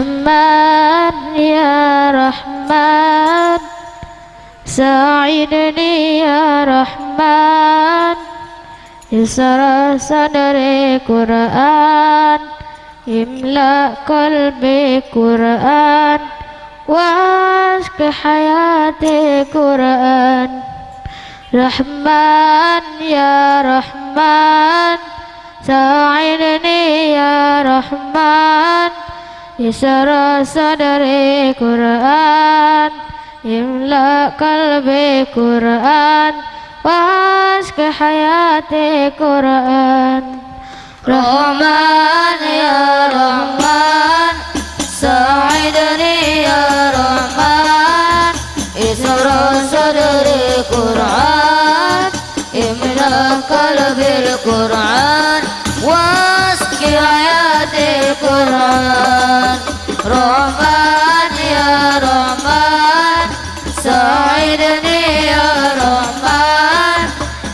رحمن يا رحمن ساعدني يا رحمن يسر صدري قرآن املأ قلبي قرآن واشق حياتي قرآن رحمن يا رحمن ساعدني يا رحمن يسر صدري قرآن املأ قلبي قرآن واشق حياتي قرآن رحمن يا رحمن ساعدني يا رحمن اسر صدري قرآن املأ قلبي القرآن واسق حياتي القرآن رحمن يا رحمن ساعدني يا رحمن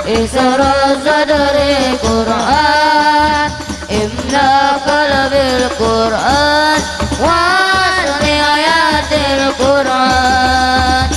اسر صدري قرآن املأ قلبي القرآن واسق حياتي القرآن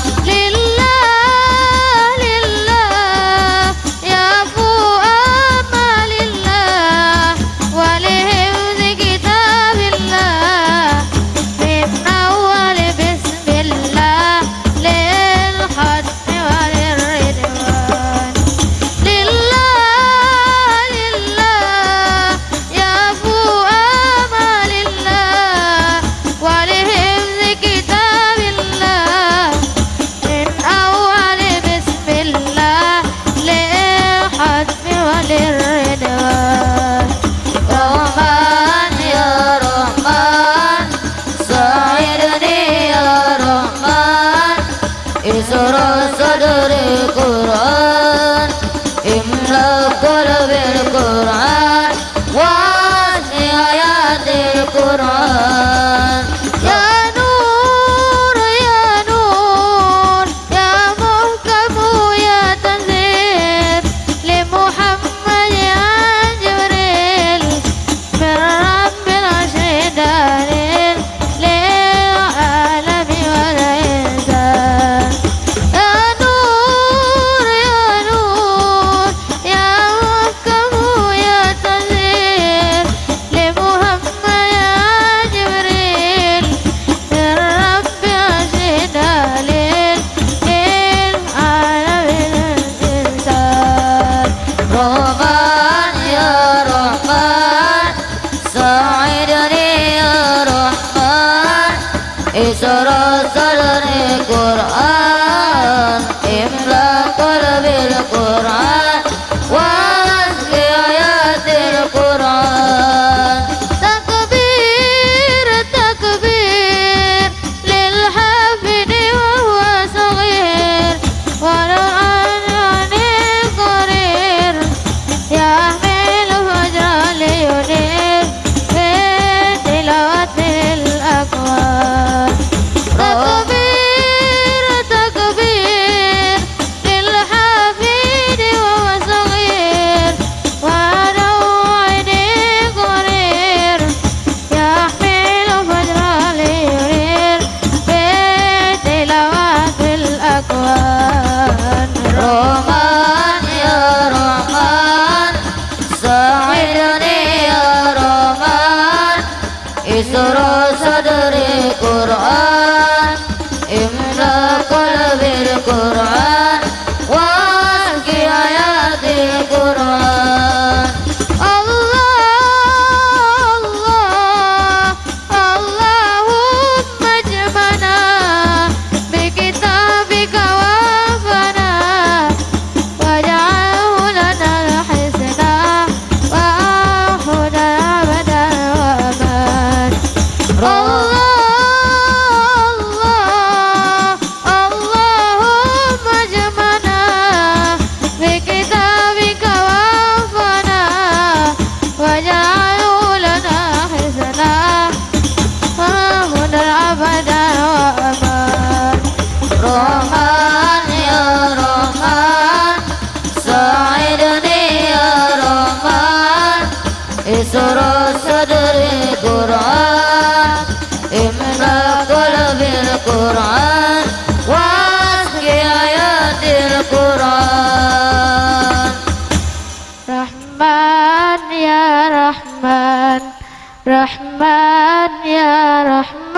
اسر صدري قرآن املأ قلبي القرآن واسق حياتي القرآن يا نور يا نور يا محكم يا تنزيل لمحمد يا جبريل من رب العرش دليل للعالم والإنسان اسر صدري قرآن املأ قلبي القرآن واسق حياتي القرآن تكبير تكبير للحافظ وهو صغير ولو عن قرير يحمل فجر لينير في تلاوة الأكوان تكبير تكبير للحفيد وهو صغير ولو عيني قرير يحمل فجر لينير في تلاوة الأكوان رحمن يا رحمن ساعدني يا رحمن اسر صدري قرآن املأ قلبي القرآن واسق حياتي القرآن اللهم اجمعنا بكتابك وافنا واجعله لنا الحسنى وآخذنا أبدا وأمان اللهم اجمعنا بكتابك وافنا واجعله لنا حسنا وآخذنا أبدا وأمان رحمن يا رحمن ساعدني يا رحمن اسر صدري قرآن القرآن واسقي آيات القرآن رحمن يا رحمن رحمن يا رحمن